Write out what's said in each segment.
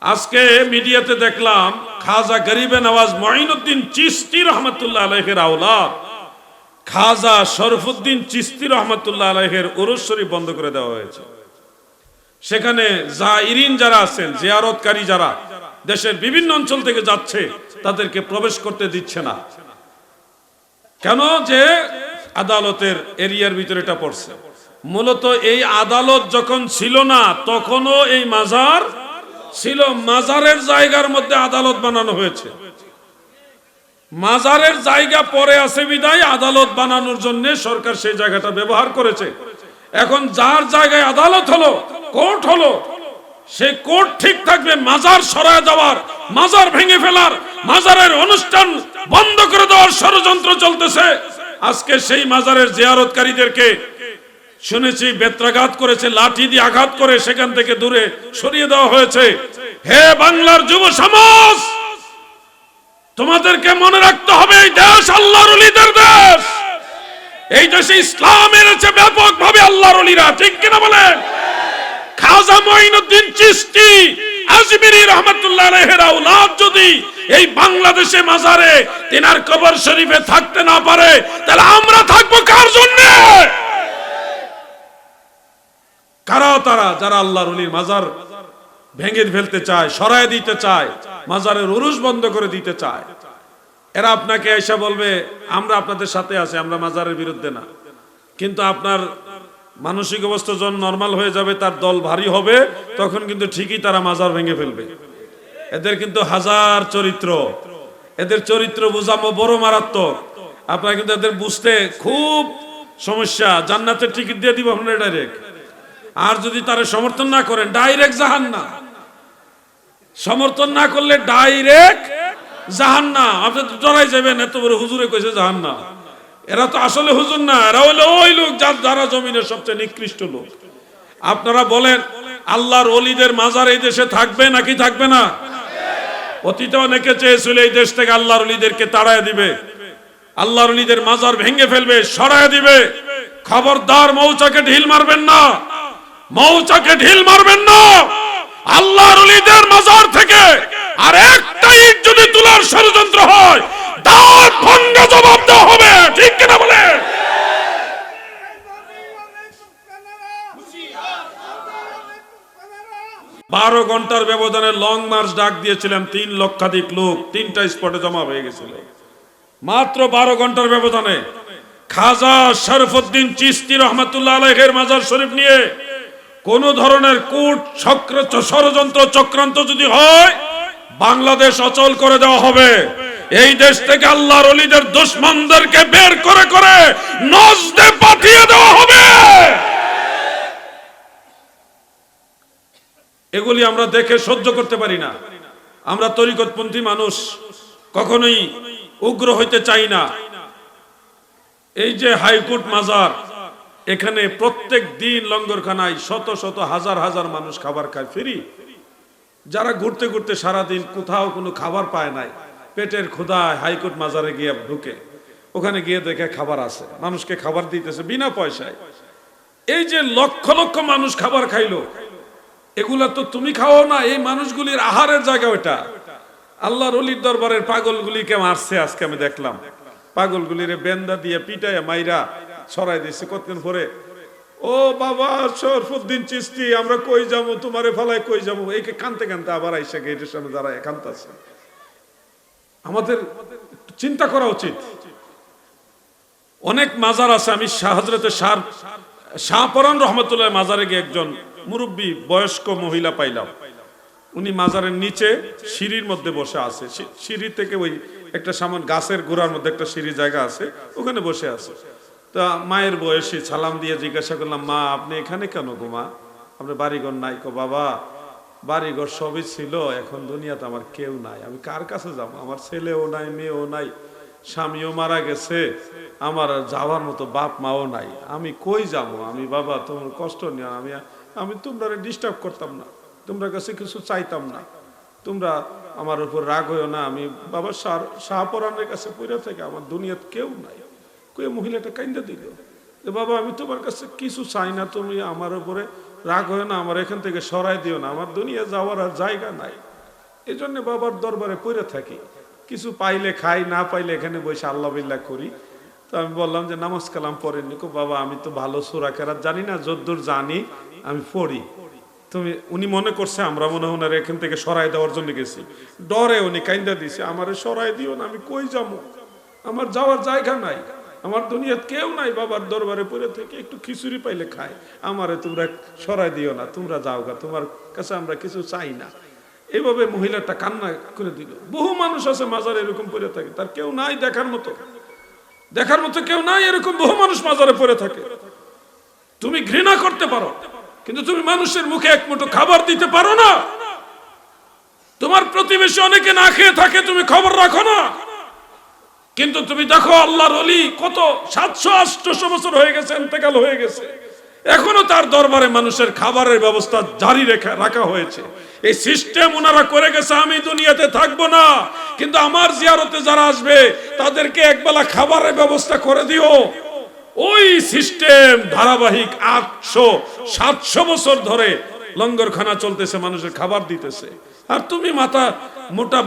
আজকে মিডিয়াতে দেখলাম খাজা গরিবে নওয়াজ মঈনুদ্দিন চিশতি রহমতুল্লাহ আলাইহির আওলাদ খাজা শরফুদ্দিন চিশতি রহমতুল্লাহ আলাইহির উরুস শরীফ বন্ধ করে দেওয়া হয়েছে। সেখানে জাইরিন যারা আছেন, জিয়ারতকারী যারা দেশের বিভিন্ন অঞ্চল থেকে যাচ্ছে, তাদেরকে প্রবেশ করতে দিচ্ছে না। কেন? যে আদালতের এরিয়ার ভিতরে এটা পড়ছে। মূলত এই আদালত যখন ছিল না তখনও এই মাজার ছিল। মাজারের জায়গার মধ্যে আদালত বানানো হয়েছে। মাজারের জায়গা পরে আছে বিদায় আদালত বানানোর জন্য সরকার সেই জায়গাটা ব্যবহার করেছে। এখন যার জায়গায় আদালত হলো, কোর্ট হলো, সেই কোর্ট ঠিক থাকবে। মাজার সরায় দেওয়ার, মাজার ভেঙে ফেলার, মাজারের অনুষ্ঠান বন্ধ করে দেওয়ার ষড়যন্ত্র চলতেছে। আজকে সেই মাজারের জিয়ারতকারীদেরকে শুনেছি বেত্রাঘাত করেছে, লাঠি দিয়ে আঘাত করে সেখান থেকে দূরে সরিয়ে দেওয়া হয়েছে। হে বাংলার যুব সমাজ, তোমাদেরকে মনে রাখতে হবে এই দেশ আল্লাহর ওলিদের দেশ। এই দেশে ইসলাম এনেছে ব্যাপকভাবে আল্লাহর ওলিরা, ঠিক কিনা বলেন? খাজা মঈনুদ্দিন চিশতি আজমিরি রহমাতুল্লাহ আলাইহির আওলাদ যদি এই বাংলাদেশে মাজারে তিনার কবর শরীফে থাকতে না পারে, তাহলে আমরা থাকবো কার জন্য? কারা তারা যারা আল্লাহর ওলির মাজার ভেঙে ফেলতে চায়, সরায় দিতে চায়, মাজারের উরুস বন্ধ করে দিতে চায়? এরা আপনাকে এসে বলবে আমরা আপনাদের সাথে আছি, আমরা মাজারের বিরুদ্ধে না। কিন্তু আপনার মানসিক অবস্থা যখন নরমাল হয়ে যাবে, তার দল ভারী হবে, তখন কিন্তু ঠিকই তারা মাজার ভেঙে ফেলবে। এদের কিন্তু হাজার চরিত্র, এদের চরিত্র বোঝা বড় মারাত্মক। আপনারা কিন্তু এদের বুঝতে খুব সমস্যা। জান্নাতের টিকিট দিয়ে দিব আপনারা ডাইরেক্ট। আর যদি তারা সমর্থন না করেন, ডাইরেক্ট জাহান্নাম। সমর্থন না করলে ডাইরেক্ট জাহান্নাম। আপনি তো ডরাই যাবেন, এত বড় হুজুরে কইছে জাহান্নাম। এরা তো আসলে হুজুর না, এরা হলো ওই লোক যারা জমিনের সবচেয়ে নিকৃষ্ট লোক। আপনারা বলেন আল্লাহর ওলিদের মাজার এই দেশে থাকবে নাকি থাকবে না? অতীতে অনেকে চেয়েছিল এই দেশ থেকে আল্লাহর ওলিদেরকে তাড়ায় দিবে, আল্লাহর ওলিদের মাজার ভেঙে ফেলবে, সরায় দিবে। খবরদার, মৌচাকে ঢিল মারবেন না, মৌচাকে ঢিল মারবেন না। আল্লাহর ওলিদের মাজার থেকে আর একটা ইট যদি তোলার ষড়যন্ত্র হয়, দাঁত ভাঙা জবাব দেওয়া হবে, ঠিক কিনা বলে? বারো ঘন্টার ব্যবধানে লং মার্চ ডাক দিয়েছিলাম। 3 লক্ষাধিক লোক 3টা স্পটে জমা হয়ে গেছিল মাত্র 12 ঘন্টার ব্যবধানে। খাজা শরফুদ্দিন চিশতি রহমতুল্লাহ আলাইহির মাজার শরীফ নিয়ে কোন ধরনের কূট ষড়যন্ত্র চক্রান্ত যদি হয়, বাংলাদেশ অচল করে দেওয়া হবে। এই দেশ থেকে আল্লাহর ওলিদের দুশমনদেরকে বের করে করে নজদে পাঠিয়ে দেওয়া হবে। এগুলি আমরা দেখে সহ্য করতে পারি না। আমরা তরিকতপন্থী মানুষ, কখনোই উগ্র হইতে চাই না। এই যে হাইকোর্ট মাজার, এখানে প্রত্যেক দিন লঙ্গরখানায় শত শত হাজার হাজার মানুষ খাবার খায় ফ্রি। যারা ঘুরতে ঘুরতে সারাদিন কোথাও কোনো খাবার পায় নাই, পেটের ক্ষুধায় হাইকোর্ট মাজারে গিয়ে ঢুকে, ওখানে গিয়ে দেখে খাবার আছে, মানুষকে খাবার দিতেছে বিনা পয়সায়। এই যে লক্ষ লক্ষ মানুষ খাবার খাইলো, এগুলা তো তুমি খাও না, এই মানুষগুলির আহারের জায়গা ওটা। আল্লাহর ওলির দরবারের পাগলগুলিকে মারছে আজকে আমি দেখলাম। পাগলগুলিরে বেন্দা দিয়ে পিটায় মাইরা ছড়াই দিচ্ছে। কতদিন পরে ও বাবা শরফুদ্দিন চিশতি, আমরা কই যাবো, তোমারে ফেলায় কই যাবো, এই কানতে কানতে আবার আইসা গেটের সামনে দাঁড়ায় কানতেছে। আমাদের চিন্তা করা উচিত। অনেক মাজার আছে। আমি হযরতে শাহপরান রহমতুল্লাহ মাজারে গিয়ে একজন মুরব্বী বয়স্ক মহিলা পাইলাম। উনি মাজারের নিচে সিঁড়ির মধ্যে বসে আছে। সিঁড়ি থেকে ওই একটা সামান গাছের গোড়ার মধ্যে একটা সিঁড়ি জায়গা আছে, ওখানে বসে আছে। তা মায়ের বয়সী সালাম দিয়ে জিজ্ঞাসা করলাম, মা আপনি এখানে কেন গো মা? আপনার বাড়িঘর নাই? কো বাবা বাড়িঘর সবই ছিল, এখন দুনিয়াতে আমার কেউ নাই, আমি কার কাছে যাবো? আমার ছেলেও নাই, মেয়েও নাই, স্বামীও মারা গেছে, আমার যাওয়ার মতো বাপ মাও নাই, আমি কই যাবো? আমি বাবা তোমার কষ্ট নিয়ে আমি তোমরা ডিস্টার্ব করতাম না, তোমরা কাছে কিছু চাইতাম না, তোমরা আমার উপর রাগ হইও না। আমি বাবা শাহপরানের কাছে পড়ে থেকে আমার দুনিয়াতে কেউ নাই। কই মহিলাটা কাইন্দা দিল যে বাবা আমি তোমার কাছে কিছু চাই না, তুমি আমার উপরে রাগ হইও না, আমার এখান থেকে সরাই দিও না, আমার দুনিয়া যাওয়ার আর জায়গা নাই। এই জন্য বাবার দরবারে পড়ে থাকি, কিছু পাইলে খাই, না পাইলে এখানে বসে আল্লাহ বিল্লাহ করি। তো আমি বললাম যে নামাজ কালাম পড়েননি। বাবা আমি তো ভালো সূরা কেরাত জানি না, যদ্দূর জানি আমি পড়ি। উনি মনে করছে আমরা মনে হয় ওনার এখান থেকে সরাই দেওয়ার জন্য গেছি, ডরে উনি কাইন্দা দিছে, আমারে সরাই দিও না, আমি কই যাবো, আমার যাওয়ার জায়গা নাই, আমার দুনিয়াত কেউ নাই, বাবার দরবারে পড়ে থেকে একটু খিচুড়ি পাইলে খাই, আমারে তোমরা সরাই দিও না, তোমরা যাও গা, তোমার কাছে আমরা কিছু চাই না। এইভাবে মহিলাটা কান্না করে দিল। বহু মানুষ আছে মাজারে এরকম পড়ে থাকে, তার কেউ নাই দেখার মতো, দেখার মতো কেউ নাই, এরকম বহু মানুষ মাজারে পড়ে থাকে। তুমি ঘৃণা করতে পারো, কিন্তু তুমি মানুষের মুখে এক মুঠো খাবার দিতে পারো না। তোমার প্রতিবেশী অনেকে না খেয়ে থাকে, তুমি খবর রাখো না। কিন্তু তুমি দেখো আল্লাহর ওলি কত 700-800 বছর হয়ে গেছে, ইন্তেকাল হয়ে গেছে, এখনো তার দরবারে মানুষের খাবারের ব্যবস্থা জারি রাখা হয়েছে। এই সিস্টেম ওনারা করে গেছে, আমি দুনিয়াতে থাকবো না, কিন্তু আমার জিয়ারতে যারা আসবে তাদেরকে একবেলা খাবারের ব্যবস্থা করে দিও। ওই সিস্টেম ধারাবাহিক 800-700 বছর ধরে লঙ্গরখানা চলতেছে, মানুষের খাবার দিতেছে। আর তুমি মাথা মোটা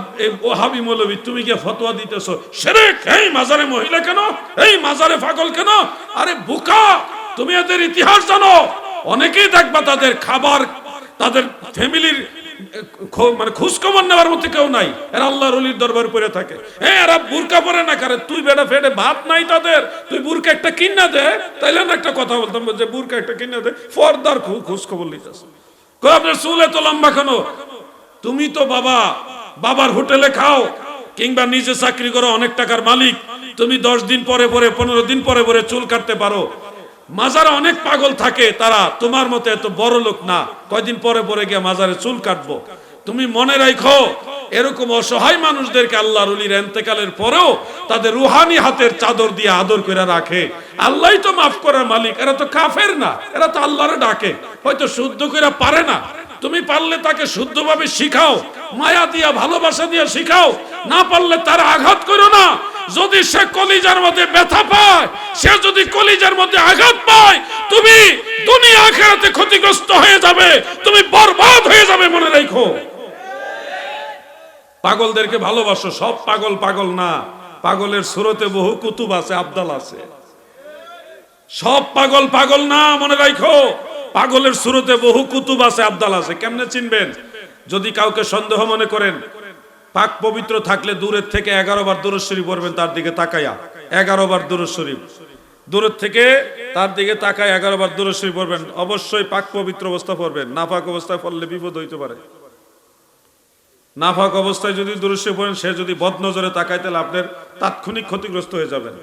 ওহাবি মৌলবী, তুমি গিয়ে ফতোয়া দিতেছো শিরক, এই মাজারে মহিলা কেন, এই মাজারে পাগল কেন? আরে বোকা, তুমি এদের ইতিহাস জানো? অনেকেই দেখবা তাদের খাবার, তাদের ফ্যামিলির মানে খোঁজখবর নেওয়ার মতো কেউ নাই, এরা আল্লাহর ওলির দরবার পড়ে থাকে। হ্যাঁ, এরা বুরকা পরে না, কারে তুই বেটা ফেটে ভাত নাই তাদের, তুই বুরকা একটা কিনা দে, তাইলে না একটা কথা বলতাম যে বুরকা একটা কিনা দে, ফর্দার খোঁজখবর নিতেছে। আপনার চুল এত লম্বা কেন? তুমি তো বাবার হোটেলে খাও, কিংবা নিজে চাকরি করো, অনেক টাকার মালিক, তুমি 10 দিন পরে পরে 15 দিন পরে পরে চুল কাটতে পারো। মাজারে অনেক পাগল থাকে, তারা তোমার মতো এত বড় লোক না, কয়দিন পরে পরে গিয়ে মাজারে চুল কাটবো। তুমি মনে রাখো, এরকম অসহায় মানুষদেরকে আল্লাহর ওলির ইন্তেকালের পরেও তাদের রুহানি হাতের চাদর দিয়ে আদর করে রাখে। আল্লাহই তো মাফ করার মালিক, এরা তো কাফের না, এরা তো আল্লাহরে ডাকে, হয়তো শুদ্ধ করে পারে না। তুমি পারলে তাকে শুদ্ধভাবে শিখাও, মায়া দিয়া ভালোবাসা দিয়া শিখাও, না পারলে তার আঘাত করো না। যদি সে কলিজার মধ্যে ব্যথা পায়, সে যদি কলিজার মধ্যে আঘাত পায়, তুমি দুনিয়া আখিরাতে ক্ষতিগ্রস্ত হয়ে যাবে, তুমি বরবাদ হয়ে যাবে, মনে রাখো। পাগলদেরকে ভালোবাসো, সব পাগল পাগল না, পাগলের সুরতে বহু কুতুব আছে, আবদাল আছে। সব পাগল পাগল না, মনে রাখো, পাগলের সুরতে বহু কুতুব আছে, আবদাল আছে। কেমনে চিনবেন? যদি কাউকে সন্দেহ মনে করেন, পাক পবিত্র থাকলে দূরের থেকে 11 বার দুরূদ শরীফ পড়বেন, তার দিকে তাকায়া 11 বার দুরূদ শরীফ, দূরের থেকে তার দিকে তাকায় 11 বার দুরূদ শরীফ পড়বেন। অবশ্যই পাক পবিত্র অবস্থা পড়বেন, নাপাক অবস্থায় পড়লে বিপদ হইতে পারে। নাপাক অবস্থায় যদি দুরূদ শরীফ পড়েন, সে যদি বদনজরে তাকায়, তাহলে আপনার তাৎক্ষণিক ক্ষতিগ্রস্ত হয়ে যাবেন,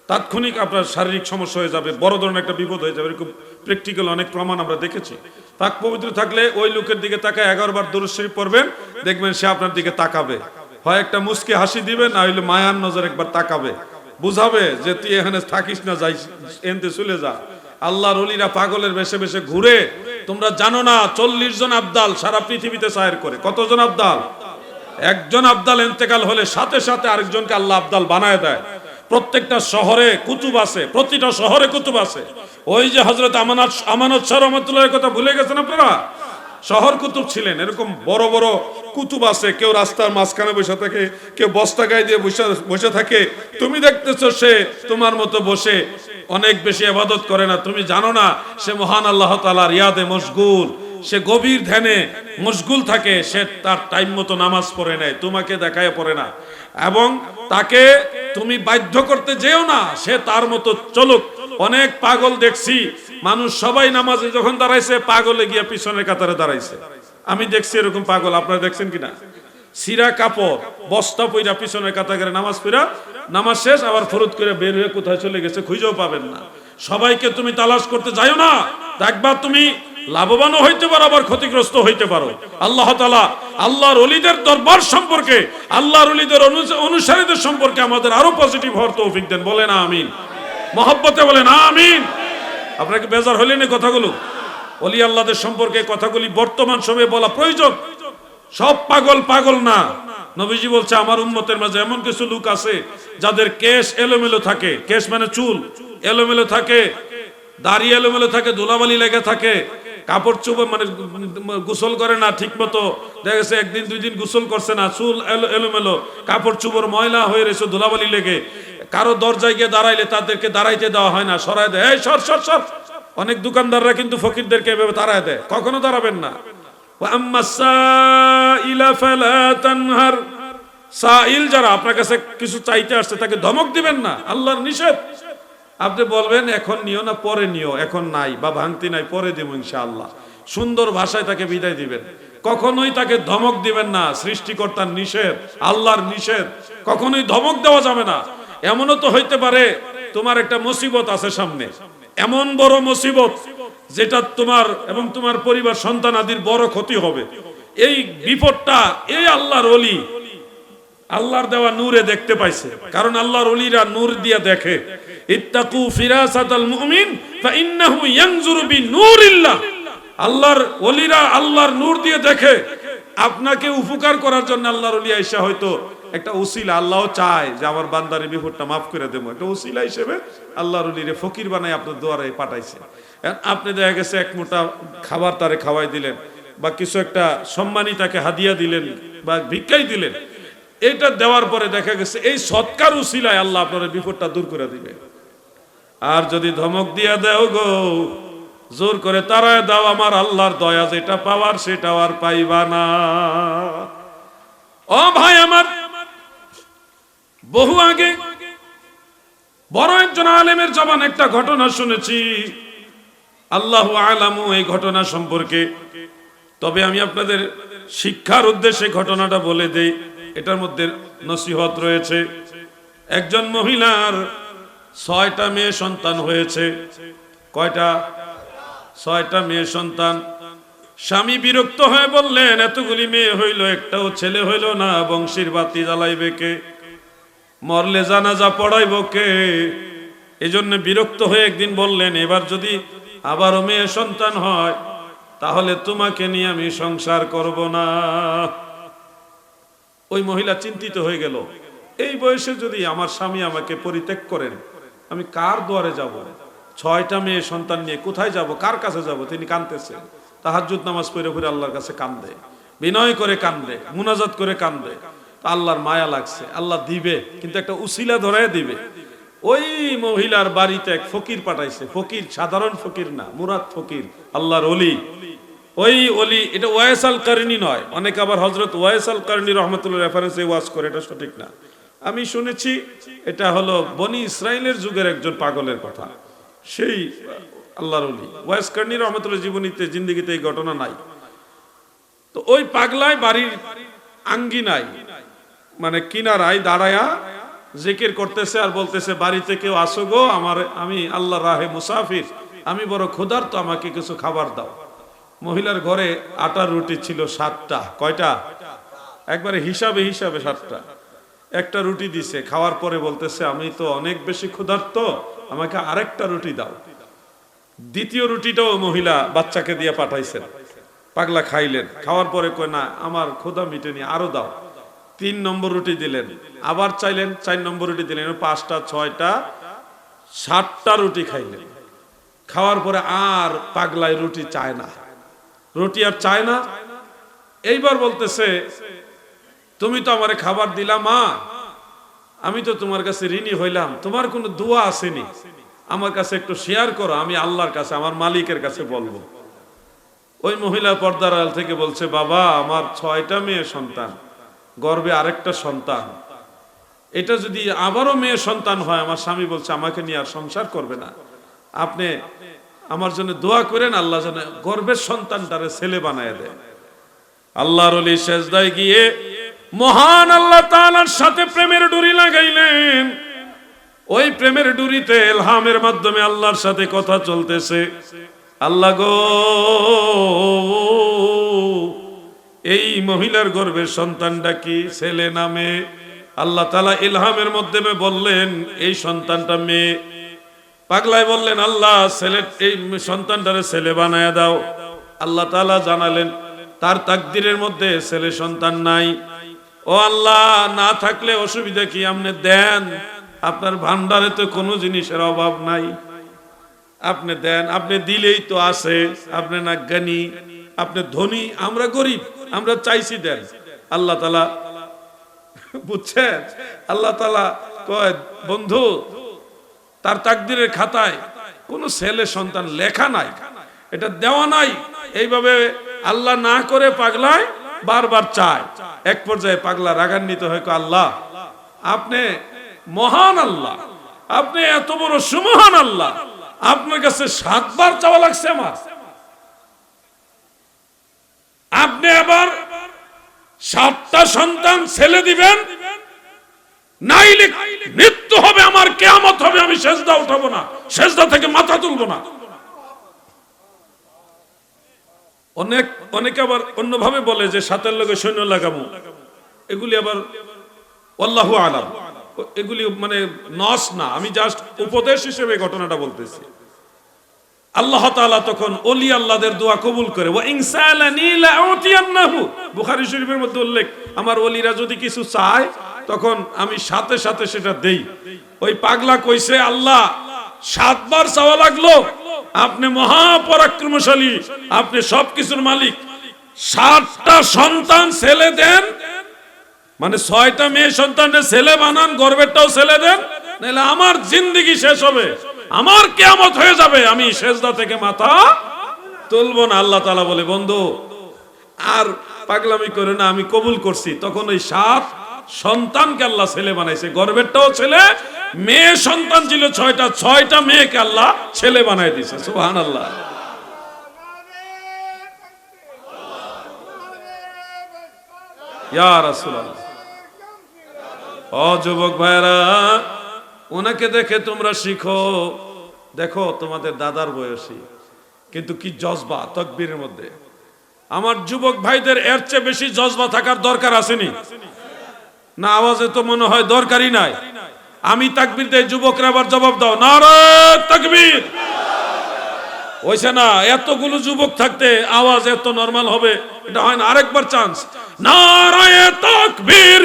তাৎক্ষণিক আপনার শারীরিক সমস্যা হয়ে যাবে, বড় ধরনের একটা বিপদ হয়ে যাবে। এরকম প্র্যাকটিক্যাল অনেক প্রমাণ আমরা দেখেছি। পাক পবিত্র থাকলে ওই লোকের দিকে তাকায় 11 বার দুরূদ শরীফ পড়বেন, দেখবেন সে আপনার দিকে তাকাবে, হয় একটা মুস্কি হাসি দিবে, না হইলে মায়ার নজর একবার তাকাবে, বুঝাবে যে তুই এখানে থাকিস না, যাই এনতে চলে যা। আল্লাহর ওলিরা পাগলের বেশে বেশে ঘুরে, তোমরা জানো না 40 জন আবদাল সারা পৃথিবীতে সায়ের করে। কতজন আবদাল? একজন আবদাল ইন্তেকাল হলে সাথে সাথে আরেকজনকে আল্লাহ আবদাল বানায় দেয়। প্রত্যেকটা শহরে কুতুব আছে, প্রতিটা শহরে কুতুব আছে। ওই যে হযরত আমানত শাহ রহমাতুল্লাহর কথা ভুলে গেছেন আপনারা? শহর কুতুব ছিলেন, এরকম বড় বড় কুতুব আছে। কেউ রাস্তার মাঝখানে বসে থাকে, কেউ বস্তা গায়ে দিয়ে বসে থাকে। তুমি দেখতেছো সে তোমার মতো বসে অনেক বেশি ইবাদত করে না, তুমি জানো না সে মহান আল্লাহ তাআলার ইয়াদে মশগুল, সে গভীর ধ্যানে মশগুল থাকে, সে তার টাইম মতো নামাজ পড়ে নেয়, তোমাকে দেখায় পড়ে না। এবং তাকে তুমি বাধ্য করতে যেও না, সে তার মতো চলুক। অনেক পাগল দেখছি, মানুষ সবাই নামাজে যখন দাঁড়াইছে, পাগলে গিয়া পিছনের কাতারে দাঁড়াইছে। আমি দেখছি এরকম পাগল, আপনারা দেখছেন কিনা? সিরা কাপড় বস্তা পইরা পিছনের কাতারে নামাজ পড়া, নামাজ শেষ আবার ফরুত করে বের হয়ে কোথায় চলে গেছে খুঁজেও পাবেন না। সবাইকে তুমি তালাশ করতে যাও না, দেখবা তুমি লাভবানও হইতে পারো, আবার ক্ষতিগ্রস্ত হইতে পারো। আল্লাহ তাআলা আল্লাহর ওলিদের দরবার সম্পর্কে, আল্লাহর ওলিদের অনুসারীদের সম্পর্কে আমাদের আরো পজিটিভ হওয়ার তৌফিক দেন। বলেন আমিন, মহব্বতে বলেন আমিন। আপনাকে বেজার হলেন এই কথাগুলো? ওলি আল্লাহদের সম্পর্কে কথাগুলি বর্তমান সময়ে বলা প্রয়োজন। সব পাগল পাগল না। নবীজি বলছে আমার উম্মতের মাঝে এমন কিছু লোক আছে যাদের কেশ এলোমেলো থাকে, কেশ মানে চুল এলোমেলো থাকে, দাড়ি এলোমেলো থাকে, ধুলাবালি লেগে থাকে, কাপড় চোপড় মানে গোসল করে না ঠিক মতো, দেখা গেছে একদিন দুই দিন গোসল করছে না, চুল এলোমেলো, কাপড় চোপড় ময়লা হয়ে রয়েছে ধুলাবালি লেগে, কারো দরজায় গিয়ে দাঁড়াইলে তাদেরকে দাঁড়াইতে দেওয়া হয় না, সরাই দেয়, এই সর সর সর। অনেক দোকানদাররা কিন্তু ফকিরদেরকে এভাবে তাড়ায় দেয়, কখনো দাঁড়াবেন না। সাইল যারা আপনার কাছে কিছু চাইতে আসছে তাকে ধমক দিবেন না, আল্লাহর নিষেধ। আপনি বলবেন এখন নিও না, পরে নিও, এখন নাই বা ভাঙতি নাই, পরে দেব ইনশাআল্লাহ। সুন্দর ভাষায় তাকে বিদায় দিবেন, কখনোই তাকে ধমক দিবেন না। সৃষ্টিকর্তার নিষেধ, আল্লাহর নিষেধ, কখনোই ধমক দেওয়া যাবে না। এমনও তো হইতে পারে তোমার একটা মুসিবত আছে সামনে, এমন বড় মুসিবত যেটা তোমার এবং তোমার পরিবার সন্তান আদির বড় ক্ষতি হবে। এই বিপদটা এই আল্লাহর ওলি আল্লাহর দেওয়া নূরে দেখতে পাইছে, কারণ আল্লাহর ওলিরা নূর দিয়ে দেখে। ইত্তাকু ফিরাসাতাল মুমিন ফাইন্নাহু ইয়ানজুরু বিনূরিল্লাহ। আল্লাহর ওলিরা আল্লাহর নূর দিয়ে দেখে। আপনাকে উপকার করার জন্য আল্লাহর ওলি আয়েশা হয়তো একটা উসিলা, আল্লাহ চায় যে আমার বান্দারের বিপদটা মাফ করে দেবো, একটা উসিলা হিসেবে আল্লাহর ওলিরে ফকির বানাই আপনার দুয়ারে পাঠাইছে। আপনি দেখা গেছে এক মোটা খাবার তারে খাওয়াই দিলেন, বা কিছু একটা সম্মানী তাকে হাদিয়া দিলেন বা ভিক্ষাই দিলেন, এটা দেওয়ার পরে দেখা গেছে এই সৎকার উসিলায় আল্লাহ আপনার বিপদটা দূর করে দিবে। আর যদি ধমক দিয়া দেও গো, জোর করে তারায় দাও, আমার আল্লাহর দয়া যেটা পাওয়ার সেটাও আর পাইবা না। ও ভাই আমার, বহু আগে বড় একজন আলেমের জবান একটা ঘটনা শুনেছি, আল্লাহু আলামু এই ঘটনা সম্পর্কে। তবে আমি আপনাদের শিক্ষার উদ্দেশ্যে ঘটনাটা বলে দেই, এটার মধ্যে নসিহত রয়েছে। একজন মহিলার 6টা মেয়ে সন্তান হয়েছে। কয়টা? 6টা মেয়ে সন্তান। স্বামী বিরক্ত হয়ে বললেন, এতগুলি মেয়ে হইল, একটাও ছেলে হইল না, বংশীর বাতি জ্বালাইবে কে, মরলে জানাজা পড়াইব কে? এজন্য বিরক্ত হয়ে একদিন বললেন, এবার যদি আবারও মেয়ে সন্তান হয় তাহলে তোমাকে নিয়ে আমি সংসার করব না। ওই মহিলা চিন্তিত হয়ে গেল, এই বয়সে যদি আমার স্বামী আমাকে পরিত্যাগ করেন, আমি কার দুয়ারে যাব? 6টা মেয়ে সন্তান নিয়ে কোথায় যাব, কার কাছে যাব? তিনি কাঁদতেছেন, তাহাজ্জুদ নামাজ পড়ে পড়ে আল্লাহর কাছে কান্দে, বিনয় করে কান্দে, মুনাজাত করে কান্দে। আল্লাহর মায়া লাগছে, আল্লাহ দিবে, কিন্তু একটা উসিলা ধরে দিবে। ওই মহিলার বাড়িতে এক ফকির পাঠাইছে। ফকির সাধারণ ফকির না, মুরাদ ফকির, আল্লাহর ওলি। ওই ওলি, এটা ওয়াইস আল কারনি নয়, অনেকে আবার হযরত ওয়াইস আল কারনি রাহমাতুল্লাহ রেফারেন্সে ওয়াজ করে, এটা সঠিক না। আমি শুনেছি এটা হলো বনি ইসরাইলের যুগের একজন পাগলের কথা, সেই আল্লাহর ওলি ওয়াইস কারনি রাহমাতুল্লাহ জীবনীতে জিন্দেগিতে এই ঘটনা নাই। তো ওই পাগলায় বাড়ির আঙ্গিনায় মানে কিনারায় দাঁড়ায়া জিকির করতেছে আর বলতেছে, বাড়িতে কেউ আসো গো, আমি আল্লাহর রাহে মুসাফির, আমি বড় ক্ষুধার্ত, আমাকে কিছু খাবার দাও। মহিলার ঘরে আটার রুটি ছিল 7টা। কয়টা? একবারে হিসাবে হিসাবে 7টা। একটা রুটি দিছে, খাওয়ার পরে বলতেছে, আমি তো অনেক বেশি ক্ষুধার্ত, আমাকে আরেকটা রুটি দাও। দ্বিতীয় রুটিটাও মহিলা বাচ্চাকে দিয়ে পাঠাইছেন, পাগলা খাইলেন, খাওয়ার পরে কয় না আমার ক্ষুধা মিটেনি, আরো দাও। 3 নম্বর রুটি দিলেন, আবার চাইলেন, 4 নম্বর রুটি দিলেন, 5টা 6টা 7টা রুটি খাইলেন। খাওয়ার পরে আর পাগলায় রুটি চায় না, রুটি আর চায় না। এইবার বলতেছে, তুমি তো আমারে খাবার দিলা মা, আমি তো তোমার কাছে ঋণী হইলাম, তোমার কোনো দোয়া আসেনি, আমার কাছে একটু শেয়ার করো, আমি আল্লাহর কাছে, আমার মালিকের কাছে বলবো। ওই মহিলা পর্দার আড়াল থেকে বলছে, বাবা আমার 6টা মেয়ে সন্তান, গর্ভে আরেকটা সন্তান, এটা যদি আবারও মেয়ে সন্তান হয়, আমার স্বামী বলছে আমাকে নিয়ে আর সংসার করবে না, আপনি আমার জন্য দোয়া করেন, আল্লাহ যেন গর্ভের সন্তানটারে ছেলে বানায় দেয়। আল্লাহর ওলি সেজদায় গিয়ে মহান আল্লাহ তাআলার সাথে প্রেমের ডুরি লাগাইলেন। ওই প্রেমের ডুরিতে ইলহামের মাধ্যমে আল্লাহর সাথে কথা চলতেছে। আল্লাহ গো, এই মহিলার গর্ভের সন্তানটা কি ছেলে না মেয়ে? আল্লাহ তাআলা ইলহামের মাধ্যমে বললেন এই সন্তানটা মেয়ে। পাগলায় বললেন, আল্লাহ ছেলে, এই সন্তানটারে ছেলে বানায়া দাও। আল্লাহ তাআলা জানালেন তার তাকদীরের মধ্যে ছেলে সন্তান নাই। ও আল্লাহ, না থাকলে অসুবিধা কি, আপনি দেন, আপনার ভান্ডারে তো কোনো জিনিসের অভাব নাই। আপনি দেন, আপনি দিলেই তো আছে। আপনি না জ্ঞানী, আপনি ধনী, আমরা গরিব, আমরা চাইছি দেন। আল্লাহ তাআলা বুঝছেন, আল্লাহ তাআলা কয় বন্ধু তার তাকদীরের খাতায় কোনো ছেলে সন্তান লেখা নাই, এটা দেওয়া নাই। এইভাবে আল্লাহ না করে পাগলায় বারবার চায়। এক পর্যায়ে পাগলা রাগান্বিত হয়, আল্লাহ আপনি মহান আল্লাহ, আপনি এত বড় সুমহান আল্লাহ, আপনার কাছে 7 বার চাওয়া লাগছে আমার, আপনি আবার 7টা সন্তান ছেলে দিবেন, নাইলে মৃত্যু হবে আমার, কিয়ামত হবে, আমি সেজদা উঠাবো না, সেজদা থেকে মাথা তুলবো না। অনেকে আবার অন্যভাবে বলে যে 7 লোকে সৈন্য লাগাবো, এগুলি আবার আল্লাহু আলাম, এগুলি মানে নস না, আমি জাস্ট উপদেশ হিসেবে ঘটনাটা বলতেছি। আল্লাহ তাআলা তখন ওলি আল্লাহদের দোয়া কবুল করে, ওয়া ইনসালানি লাউতিয়ান্নাহু, বুখারী শরীফের মধ্যে উল্লেখ, আমার ওলিরা যদি কিছু চায় তখন আমি সাথে সাথে সেটা দেই। ওই পাগলা কইছে আল্লাহ 7 বার চাওয়া লাগলো, আপনি মহাপরাক্রমশালী, আপনি সবকিছুর মালিক, 7টা সন্তান ছেলে দেন, মানে 6টা মেয়ে সন্তানের ছেলে বানান, গর্বেরটাও ছেলে দেন, নাহলে আমার জিন্দেগি শেষ হবে, আমার কিয়ামত হয়ে যাবে, আমি সেজদা থেকে মাথা তুলবো না। আল্লাহ তাআলা বলে বন্ধু আর পাগলামি করে না, আমি কবুল করছি। তখন ওই 7 সন্তানকে আল্লাহ ছেলে বানাইছে, গর্বেরটাও ছেলে, মেয়ে সন্তান ছিল 6টা মেয়েকে আল্লাহ ছেলে বানাই দিয়েছে। সুবহানাল্লাহ। ইয়া রাসূলুল্লাহ। ও যুবক ভাইরা, ওনাকে দেখে তোমরা শিখো। দেখো তোমাদের দাদার বয়সী, কিন্তু কি জজবা তাকবীরের মধ্যে। আমার যুবক ভাইদের এর চেয়ে বেশি জজবা থাকার দরকার আসেনি না? আওয়াজে তো মনে হয় দরকারই নাই। আমি তাকবীর দেই, যুবকরা আবার জবাব দাও, নারে তাকবীর। হইছে না? এতগুলো যুবক থাকতে আওয়াজ এত নরমাল হবে এটা হয় না। আরেকবার চান্স, নারে তাকবীর,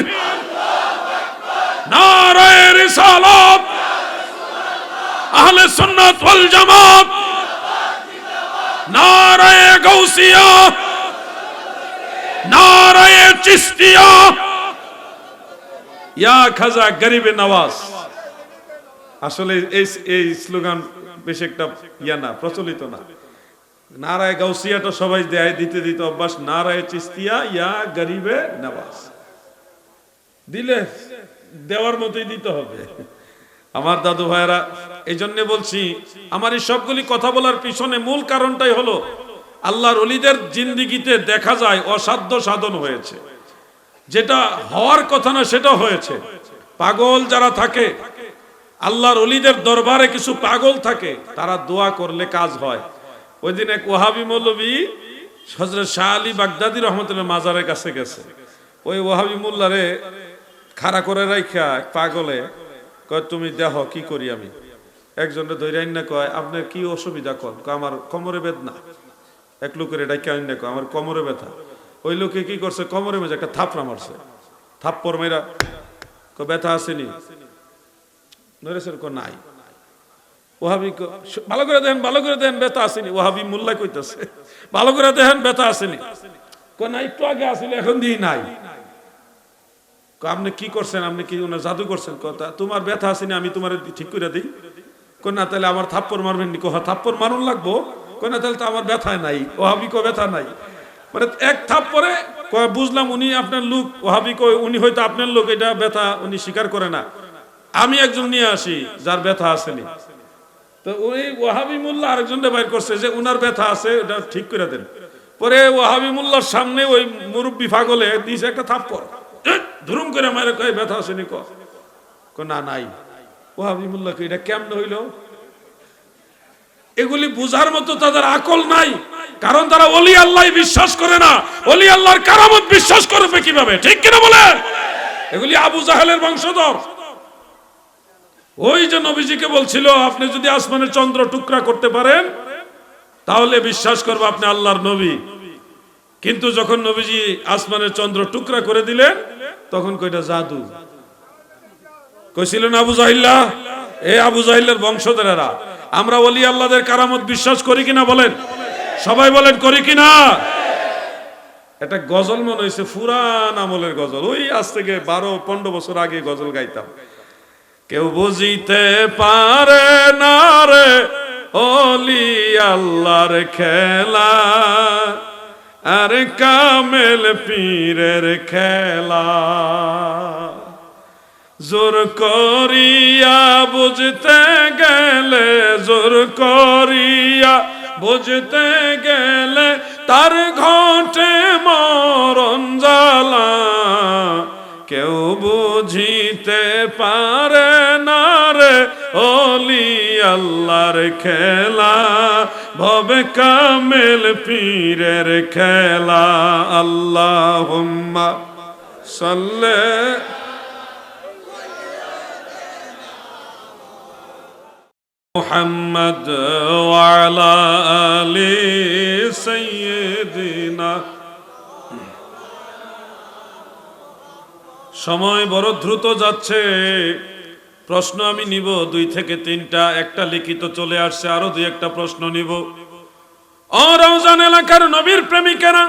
নারে রিসালাত, আহলে সুন্নাত ওয়াল জামাত, নারে গাউসিয়া, নারে চিশতিয়া, ইয়া খাজা গরিবে নওয়াজ। আসলে এই স্লোগান বেশ একটা না, প্রচলিত না। নারায়ে গাউসিয়াটা সবাই দেয়, দিতে অভ্যাস। নারায়ে চিশতিয়া, ইয়া গরিবে নওয়াজ দিলে দেওয়ার মতোই দিতে হবে। আমার দাদু ভাইরা, এই জন্য বলছি, আমার এই সবগুলি কথা বলার পিছনে মূল কারণটাই হলো আল্লাহর ওলিদের জিন্দেগিতে দেখা যায় অসাধ্য সাধন হয়েছে, যেটা হওয়ার কথা না সেটা হয়েছে। পাগল যারা থাকে, আল্লাহর ওলিদের দরবারে কিছু পাগল থাকে, তারা দোয়া করলে কাজ হয়। ওই দিন এক ওয়াহাবি মৌলবী হযরত শাহ আলী বাগদাদী রাহমাতুল্লাহ মাজারের কাছে গেছে। ওই ওয়াহাবি মোল্লারে খাড়া করে রাইখা পাগলে কয়, তুমি দেখো কি করি আমি। একজনে ধৈর্য না কয়, আপনার কি অসুবিধা? কয় আমার কোমরে বেদনা। এক লোকের এটা কেন না কয়, আমার কোমরে ব্যথা। ওই লোকে কি করছে, কোমরে মেজে একটা থাপড়া মারছে। থাপ্পড় মেরা কয়, ব্যথা আসেনি? নরেশের কয় নাই। ওহাবি ভালো করে দেখেন, ভালো করে দেখেন, ব্যথা আসেনি। ওহাবি মোল্লা কইতাছে, ভালো করে দেখেন, ব্যথা আসেনি। কয় না, একটু আগে আসলে, এখন দিই নাই। আপনি কি করছেন? আপনি কি ওনার জাদু করছেন? কথা তোমার ব্যথা আসেনি, আমি তোমার ঠিক করে দিই। কই না, তাহলে আমার থাপ্পড় মারবেন নি? কোহা থাপ্পড় মারুন লাগবো? কই না, তাহলে তো আমার ব্যথায় নাই। ওহাবি কো ব্যথা নাই, মানে এক থাপ্পড়ে কয় বুঝলাম উনি আপনার লোক। ওহাবি কই উনি হয়তো আপনার লোক, এটা ব্যথা উনি স্বীকার করে না। আমি একজন নিয়ে আসি যার ব্যথা আসেনি। তো ওই ওহাবি মোল্লা আরেকজনকে বাইর করছে যে উনার ব্যথা আছে, ওটা ঠিক করে দেন। পরে ওহাবি মোল্লার সামনে ওই মুরব্বী পাগলে দিয়েছে একটা থাপ্পড়, ধুরুম করে মারে কয় ব্যথা আসেনি? ক না, নাই। ওহাবি মোল্লাকে এটা কেমনে হইল? এগুলি বুঝার মতো তাদের আকল নাই, কারণ তারা ওলি আল্লাহ বিশ্বাস করে না। ওলি আল্লাহর কারামত বিশ্বাস করবে কিভাবে? ঠিক কিনা বলেন? এগুলি আবু জাহেলের বংশধর। ওই যে নবীজিকে বলছিল, আপনি যদি আসমানের চন্দ্র টুকরা করতে পারেন তাহলে বিশ্বাস করবো আপনি আল্লাহর নবী। কিন্তু যখন নবীজি আসমানের চন্দ্র টুকরা করে দিলেন, তখন কয়টা জাদু কইছিলেন আবু জাহিল্লাহ, এ আবু জাহিল্লার বংশধরেরা। আমরা ওলি আল্লাহদের কারামত বিশ্বাস করি কিনা বলেন, সবাই বলেন করি কিনা। একটা গজল মনে হয়েছে, পুরান আমলের গজল, ওই আজ থেকে 12-15 বছর আগে গজল গাইতাম। কেউ বুঝিতে পারে না রে ওলি আল্লাহর খেলা, আর কামেল পীরের খেলা। জোর করিয়া বুঝতে গেলে, জোর করিয়া বুঝতে গেলে তার ঘটে মরণ জ্বালা। কেউ বুঝিতে পারে না রে ওলি আল্লাহর খেলা, ভবে কামেল পীরের খেলা। আল্লাহুম্মা সাল্লি মুহাম্মদ ওয়া আলা আলি সাইয়্যিদিনা। সময় বড় দ্রুত যাচ্ছে, প্রশ্ন আমি নিব 2 থেকে 3টা, একটা লিখিত চলে আসছে, আরো 2-1টা প্রশ্ন নিব। ও রওজান এলাকার নবীর প্রেমিকেরা,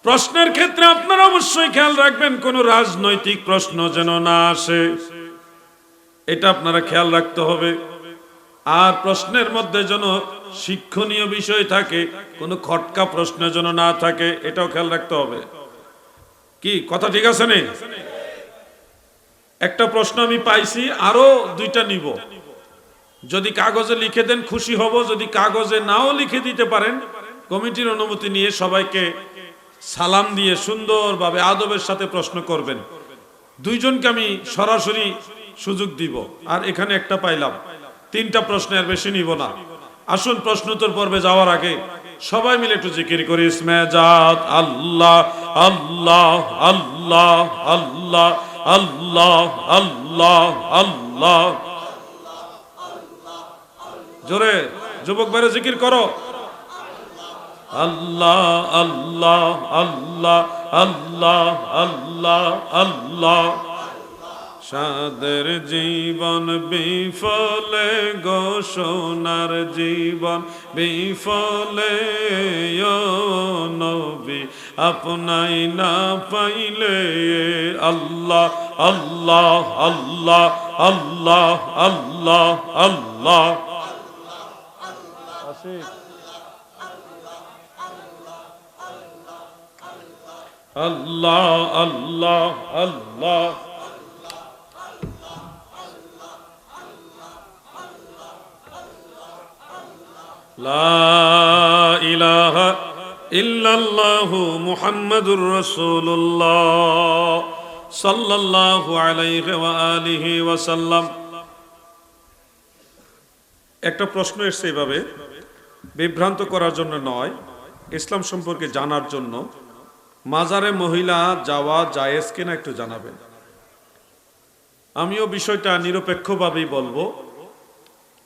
প্রশ্নের ক্ষেত্রে আপনারা অবশ্যই খেয়াল রাখবেন কোন রাজনৈতিক প্রশ্ন যেন না আসে, এটা আপনারা খেয়াল রাখতে হবে। আর প্রশ্নের মধ্যে যেন শিক্ষণীয় বিষয় থাকে, কোনো খটকা প্রশ্ন যেন না থাকে, এটাও খেয়াল রাখতে হবে। কি কথা ঠিক আছে না? একটা প্রশ্ন আমি পাইছি, আরো 2টা নিব। যদি কাগজে লিখে দেন খুশি হব, যদি কাগজে নাও লিখে দিতে পারেন, কমিটির অনুমতি নিয়ে সবাইকে সালাম দিয়ে সুন্দরভাবে আদবের সাথে প্রশ্ন করবেন। 2 জনকে আমি সরাসরি সুযোগ দিব, আর এখানে একটা পাইলাম, 3টা প্রশ্ন আর বেশি নিব না। আসুন প্রশ্নোত্তর পর্বে যাওয়ার আগে সবাই মিলে একটু জিকির করি, ইসমে জাত আল্লাহ আল্লাহ আল্লাহ আল্লাহ আল্লাহ আল্লাহ আল্লাহ। জোরে যুবক ভাইরা জিকির করো, আল্লাহ আল্লাহ আল্লাহ আল্লাহ আল্লাহ আল্লাহ। সাদের জীবন বিফলে গো সোনার জীবন বিফলে, ও নবী আপনাই না পাইলে। আল্লাহ আল্লাহ আল্লাহ আল্লাহ আল্লাহ আল্লাহ। আল্লাহ আল্লাহ আল্লাহ। লা ইলাহা ইল্লাল্লাহু মুহাম্মাদুর রাসূলুল্লাহ সাল্লাল্লাহু আলাইহি ওয়া আলিহি ওয়া সাল্লাম। একটা প্রশ্ন এসেছে এভাবে, বিভ্রান্ত করার জন্য নয়, ইসলাম সম্পর্কে জানার জন্য। মাজারে মহিলা যাওয়া জায়েজ কিনা একটু জানাবেন। আমিও বিষয়টা নিরপেক্ষভাবেই বলবো,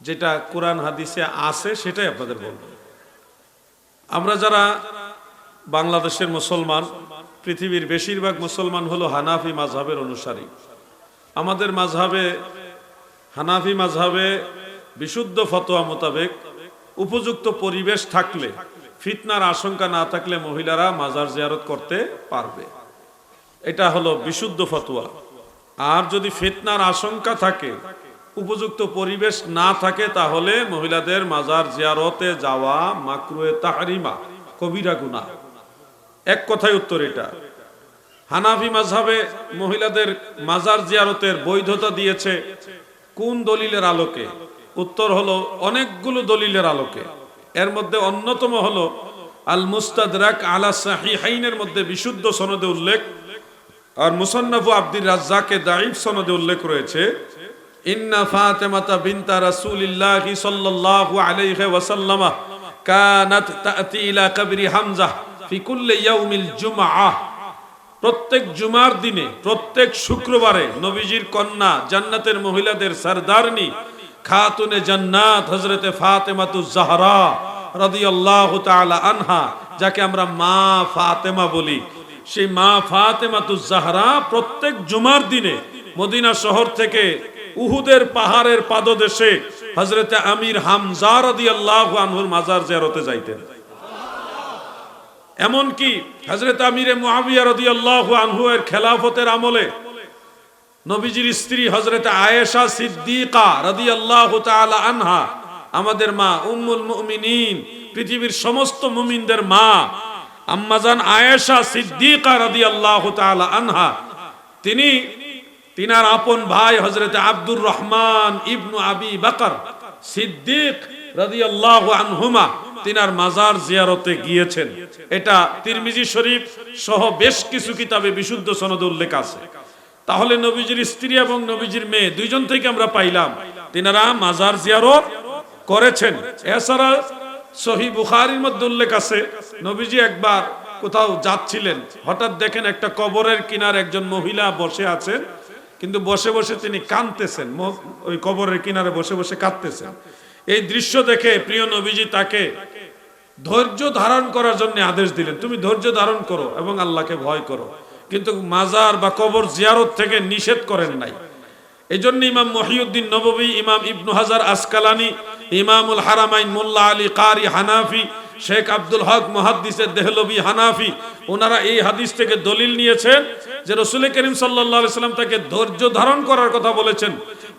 যেটা কোরআন হাদিসে আছে সেটাই আপনাদের বলবো। আমরা যারা বাংলাদেশের মুসলমান, পৃথিবীর বেশিরভাগ মুসলমান হলো হানাফি মাযহাবের অনুসারী। আমাদের মাযহাবে, হানাফি মাযহাবে বিশুদ্ধ ফতোয়া মোতাবেক উপযুক্ত পরিবেশ থাকলে, ফিতনার আশঙ্কা না থাকলে মহিলারা মাজার জিয়ারত করতে পারবে, এটা হলো বিশুদ্ধ ফতোয়া। আর যদি ফিতনার আশঙ্কা থাকে, উপযুক্ত পরিবেশ না থাকে, তাহলে মহিলাদের মাজার জিয়ারতে যাওয়া মাকরুহে তাহরিমা, কবিরা গুনাহ। এক কথায় উত্তর এটা। হানাফি মাযহাবে মহিলাদের মাজার জিয়ারতের বৈধতা দিয়েছে কোন দলিলের আলোকে? উত্তর হলো অনেকগুলো দলিলের আলোকে। এর মধ্যে অন্যতম হলো আল মুস্তাদরাক আলা সাহিহাইনের মধ্যে বিশুদ্ধ সনদে উল্লেখ, আর মুসান্নাফু আব্দুর রাজ্জাকে দাঈফ সনদে উল্লেখ রয়েছে, ইন্না ফাতিমাতা বিনতা রাসূলিল্লাহি সাল্লাল্লাহু আলাইহি ওয়াসাল্লাম কানাত তাতি ইলা কবরি হামজা ফি কুল্লি ইয়াউমিল জুমআহ। প্রত্যেক জুমার দিনে, প্রত্যেক শুক্রবারে নবীজির কন্যা, জান্নাতের মহিলাদের সরদারনি খাতুনে জান্নাত হযরতে ফাতেমাতুজ জাহরা রাদিয়াল্লাহু তাআলা আনহা, যাকে আমরা মা ফাতেমা বলি, সেই মা ফাতেমাতুজ জাহরা প্রত্যেক জুমার দিনে মদিনা শহর থেকে উহুদের পাহাড়ের পাদদেশে হযরতে আমির হামজা রাদিয়াল্লাহু আনহুর মাজার জিয়ারতে যাইতেন। এমন কি হযরত আমিরে মুআবিয়া রাদিয়াল্লাহু আনহু এর খেলাফতের আমলে নবীজির স্ত্রী হযরত আয়েশা সিদ্দিকা রাদিয়াল্লাহু তাআলা আনহা, আমাদের মা উম্মুল মুমিনিন, পৃথিবীর সমস্ত মুমিনদের মা আম্মাজান আয়েশা সিদ্দিকা রাদিয়াল্লাহু তাআলা আনহা, তিনার আপন ভাই হযরত আব্দুর রহমান ইবনু আবি বকর সিদ্দিক রাদিয়াল্লাহু আনহুমা তিনার মাজার জিয়ারতে গিয়েছেন। এটা তিরমিজি শরীফ সহ বেশ কিছু কিতাবে বিশুদ্ধ সনদে উল্লেখ আছে। তাহলে নবীজির স্ত্রী এবং নবীজির মেয়ে দুইজন থেকে আমরা পাইলাম তিনারা মাজার জিয়ারত করেছেন। এছাড়া সহিহ বুখারীর মধ্যে উল্লেখ আছে নবীজি একবার কোথাও যাচ্ছিলেন, হঠাৎ দেখেন একটা কবরের কিনারে একজন মহিলা বসে আছেন, কিন্তু বসে বসে তিনি কাঁদতেছেন, ওই কবরের কিনারে বসে বসে কাঁদতেছেন। এই দৃশ্য দেখে প্রিয় নবীজি তাকে ধৈর্য ধারণ করার জন্য আদেশ দিলেন, তুমি ধৈর্য ধারণ করো এবং আল্লাহকে ভয় করো, কিন্তু মাজার বা কবর জিয়ারত থেকে নিষেধ করেন নাই। এই জন্য ইমাম মহিউদ্দিন নববী, ইমাম ইবনু হাজার আসকালানি, ইমামুল হারামাইন মোল্লা আলী কারি হানাফি, শেখ আব্দুল হক মুহাদ্দিসে দেহলভী হানাফি, ওনারা এই হাদিস থেকে দলিল নিয়েছেন যে রাসূল করিম সাল্লাল্লাহু আলাইহি সাল্লাম তাকে ধৈর্য ধারণ করার কথা বলেছেন,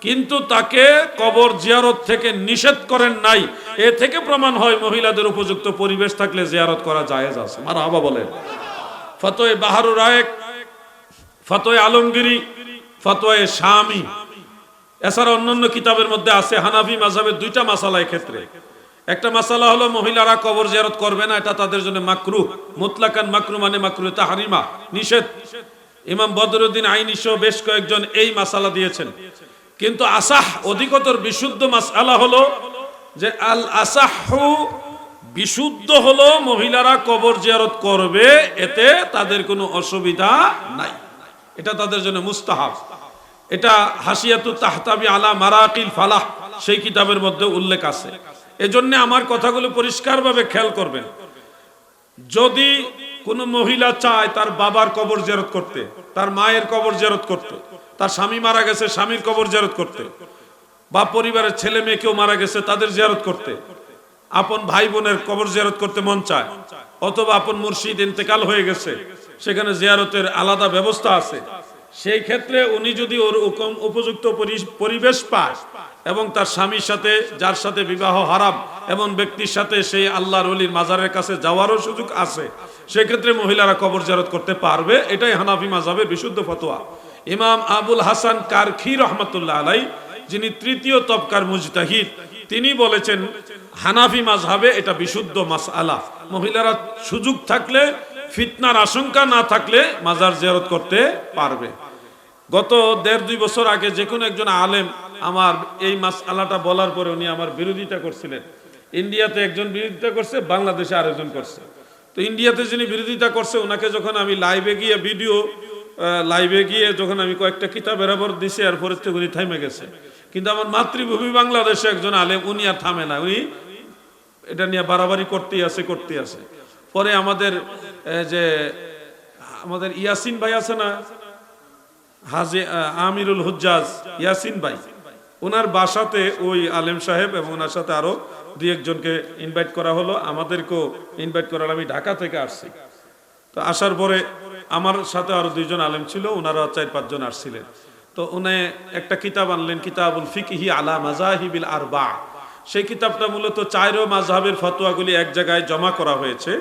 কিন্তু তাকে কবর জিয়ারত থেকে নিষেধ করেন নাই। এ থেকে প্রমাণ হয় মহিলাদের উপযুক্ত পরিবেশ থাকলে জিয়ারত করা জায়েজ আছে। মারহাবা বলেন। ফতোয়ে বাহারুর রায়েক, ফতোয়ে আলমগীরি, ফতোয়ে শামী, এছাড়া অন্যান্য কিতাবের মধ্যে আছে হানাফি মাযহাবের দুইটা মাসালা এই ক্ষেত্রে। একটা মাসালা হলো মহিলারা কবর জিয়ারত করবে না, এটা তাদের জন্য মাকরুহ, মুতলাকান মাকরুহ মানে মাকরুহ তাহরিমা, নিষেধ। ইমাম বদরুদ্দিন আইনি সহ বেশ কয়েকজন এই মাসালা দিয়েছেন। কিন্তু আসাহ, অধিকতর বিশুদ্ধ মাসআলা হলো যে আল আসাহু, বিশুদ্ধ হলো মহিলারা কবর জিয়ারত করবে, এতে তাদের কোনো অসুবিধা নাই, এটা তাদের জন্য মুস্তাহাব। এটা হাসিয়াতুত তাহতাবি আলা মারাকিল ফালাহ সেই কিতাবের মধ্যে উল্লেখ আছে। এজন্য আমার কথাগুলো পরিষ্কারভাবে খেয়াল করবেন। যদি কোনো মহিলা চায় তার বাবার কবর জিয়ারত করতে, তার মায়ের কবর জিয়ারত করতে, তার স্বামী মারা গেছে স্বামীর কবর জিয়ারত করতে, বা পরিবারের ছেলে মেয়ে কেউ মারা গেছে তাদের জিয়ারত করতে, আপন ভাই বোনের কবর জিয়ারত করতে মন চায়, অথবা আপন মুর্শিদ ইন্তেকাল হয়ে গেছে সেখানে জিয়ারতের আলাদা ব্যবস্থা আছে, সেই ক্ষেত্রে উনি যদি ওর উপযুক্ত পরিবেশ পায় এবং তার স্বামীর সাথে, যার সাথে বিবাহ হারাম এমন ব্যক্তির সাথে সেই আল্লাহর ওলির মাজারের কাছে যাওয়ারও সুযোগ আছে, সেক্ষেত্রে মহিলারা কবর জিয়ারত করতে পারবে। এটাই হানাফি মাযহাবের বিশুদ্ধ ফতোয়া। ইমাম আবুল হাসান কারখি রহমাতুল্লাহ আলাই, যিনি তৃতীয় তবকার মুজতাহিদ, তিনি বলেছেন হানাফি মাযহাবে এটা বিশুদ্ধ মাসআলা। মহিলারা সুযোগ থাকলে, ফিতনার আশঙ্কা না থাকলে মাজার জিয়ারত করতে পারবে। গত 1.5-2 বছর আগে যে কোনো একজন আলেম আমার এই মাসআলাটা বলার পরে উনি আমার বিরোধিতা করছিলেন। ইন্ডিয়াতে একজন বিরোধিতা করছে, বাংলাদেশে আরেকজন করছে। তো ইন্ডিয়াতে যিনি বিরোধিতা করছে ওনাকে যখন আমি লাইভে গিয়ে যখন আমি কয়েকটা কিতাব বরাবর দিছি, এরপরে তো উনি থামে গেছে। কিন্তু আমার মাতৃভূমি বাংলাদেশে একজন আলেম, উনি আর থামে না, উনি এটা নিয়ে বাড়াবাড়ি করতেই আছে। পরে আমাদের ইয়াসিন ভাই আছে না, হাজী আমিরুল হুজ্জাজ ইয়াসিন ভাই, ওনার বাসাতে ওই আলেম সাহেব এবং ওনার সাথে আরো 2-1 জনকে ইনভাইট করা হলো, আমাদেরকেও ইনভাইট করার। আমি ঢাকা থেকে আসছি, তো আসার পরে আমার সাথে আরো 2 জন আলেম ছিল, ওনারা 4-5 জন আসছিলেন। তো উনি একটা কিতাব আনলেন, কিতাবুল ফিকহি আলা মাযাহিবিল আরবা। সেই কিতাবটা মূলত 4 মাযহাবের ফতোয়াগুলি এক জায়গায় জমা করা হয়েছে।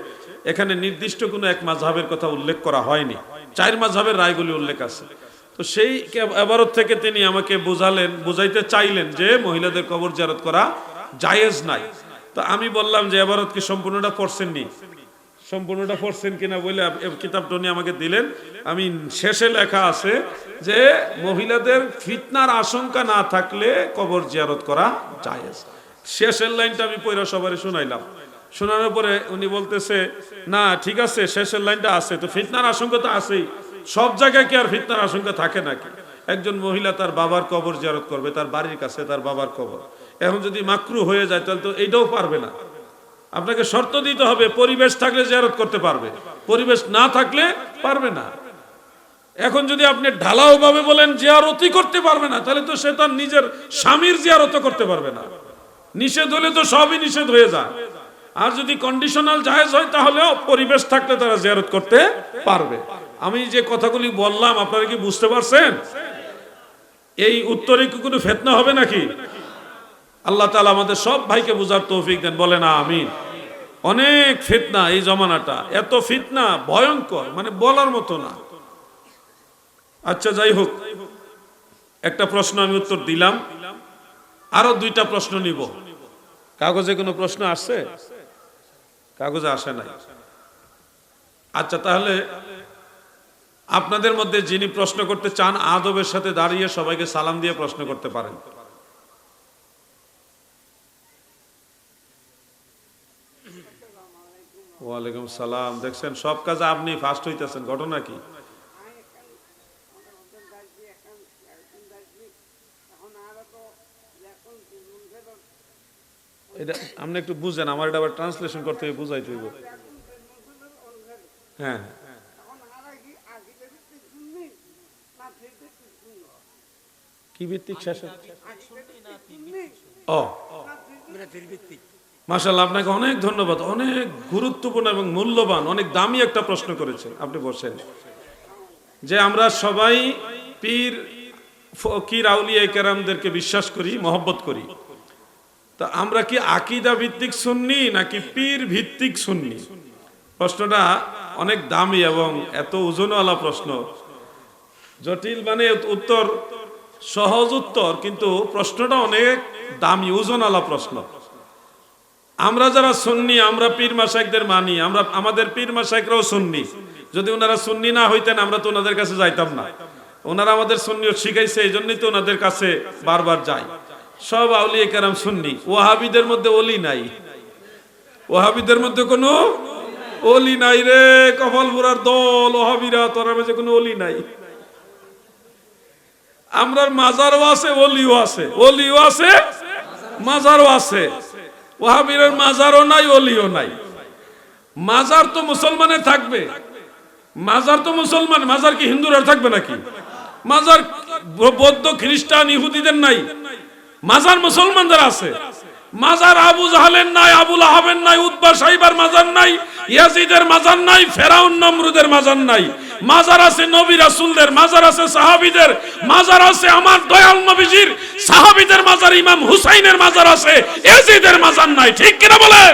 এখানে নির্দিষ্ট কোনো এক মাযহাবের কথা উল্লেখ করা হয়নি, 4 মাযহাবের রায়গুলি উল্লেখ আছে। তো সেই এবারত থেকে তিনি আমাকে বুঝাইতে চাইলেন যে মহিলাদের কবর জিয়ারত করা জায়েজ নাই। তো আমি বললাম যে এবারত কি সম্পূর্ণটা পড়ছেন কিনা বলে কিতাবটা উনি আমাকে দিলেন। আমি শেষে লেখা আছে যে মহিলাদের ফিতনার আশঙ্কা না থাকলে কবর জিয়ারত করা জায়েজ। শেষের লাইনটা আমি পড়া সবারই শুনাইলাম। শোনানোর পরে উনি বলতেছে, না ঠিক আছে, শেষের লাইনটা আছে, তো ফিতনার আশঙ্কা তো আছেই, সব জায়গায় কি আর ফিতনার আশঙ্কা থাকে নাকি? একজন মহিলা তার বাবার কবর জিয়ারত করবে, তার বাড়ির কাছে তার বাবার কবর, এখন যদি মাকরু হয়ে যায় তাহলে তো এইটাও পারবে না। আপনাকে শর্ত দিতে হবে, পরিবেশ থাকলে জিয়ারত করতে পারবে, পরিবেশ না থাকলে পারবে না। এখন যদি আপনি ঢালাও ভাবে বলেন জিয়ারতই করতে পারবে না, তাহলে তো সে তার নিজের স্বামীর জিয়ারতও করতে পারবে না। নিষেধ হলে তো সবই নিষেধ হয়ে যায়। আর যদি কন্ডিশনাল জায়েজ হয় তাহলেও পরিবেশ থাকলে তারা জিয়ারত করতে পারবে। আমি যে কথাগুলি বললাম আপনারা কি বুঝতে পারছেন? এই উত্তরে কি কোনো ফিতনা হবে নাকি? আল্লাহ তাআলা আমাদের সব ভাইকে বুঝার তৌফিক দেন, বলেন আমিন। অনেক ফিতনা এই জমানাটা, এত ফিতনা ভয়ঙ্কর, মানে বলার মতো না। আচ্ছা যাই হোক, একটা প্রশ্ন আমি উত্তর দিলাম, আরো দুইটা প্রশ্ন নিব। কাগজে কোনো প্রশ্ন আসছে? কাগজে আসে নাই। আচ্ছা তাহলে আপনাদের মধ্যে যিনি প্রশ্ন করতে চান আদবের সাথে দাঁড়িয়ে সবাইকে সালাম দিয়ে প্রশ্ন করতে পারেন। ওয়ালাইকুম সালাম। দেখছেন সব কাজে আপনি ফার্স্ট হইতেছেন, ঘটনা কি? এটা আপনি একটু বুঝেন, আমার এটা আবার ট্রান্সলেশন করতে হবে, বুঝাইতে হইব। হ্যাঁ কি ভিত্তিক শেষে? ও মাশাআল্লাহ, আপনাকে অনেক ধন্যবাদ। অনেক গুরুত্বপূর্ণ এবং মূল্যবান, অনেক দামি একটা প্রশ্ন করেছেন আপনি। বলছেন যে আমরা সবাই পীর ফকির আউলিয়া কেরামদেরকে বিশ্বাস করি, মহব্বত করি, তা আমরা কি আকীদা ভিত্তিক সুন্নি নাকি পীর ভিত্তিক সুন্নি? প্রশ্নটা অনেক দামি এবং এত ওজনওয়ালা প্রশ্ন, জটিল মানে উত্তর সহজ উত্তর, কিন্তু প্রশ্নটা অনেক দামি ওজনওয়ালা প্রশ্ন। আমরা যারা সুন্নি, আমরা পীর মাশায়েখদের মানি, আমরা আমাদের পীর মাশায়েখরাও সুন্নি। যদি ওনারা সুন্নি না হইতেন আমরা তো ওনাদের কাছে যাইতাম না। ওনারা আমাদের সুন্নিয়ত শিখাইছে, এই জন্যই তো ওনাদের কাছে বারবার যাই। সব আউলিয়া কেরাম সুন্নি। ওয়াহাবিদের মধ্যে ওলি নাই, ওয়াহাবিদের মধ্যে কোনো ওলি নাই রে, কপালপুরার দল ওয়াহাবিরা, তোরা মাঝে কোনো ওলি নাই। আমরার মাজারও আছে, ওলিও আছে, ওলিও আছে, মাজারও আছে। ওয়াহাবিরের মাজারও নাই, ওলিও নাই। মাজার তো মুসলমানের থাকবে, মাজার তো মুসলমান, মাজার কি হিন্দুরা থাকবে নাকি? মাজার বৌদ্ধ খ্রিস্টান ইহুদিদের নাই, মাজার মুসলমানদের আছে। মাজার আবু জাহালের নাই, আবুল আহাবের নাই, উতবা সাইবার মাজার নাই, ইয়াজিদের মাজার নাই, ফেরাউন নমরুদের মাজার নাই। মাজার আছে নবী রাসূলদের, মাজার আছে সাহাবীদের, মাজার আছে আমার দয়াল নবীজির সাহাবীদের মাজার, ইমাম হুসাইনের মাজার আছে, ইয়াজিদের মাজার নাই। ঠিক কিনা বলেন?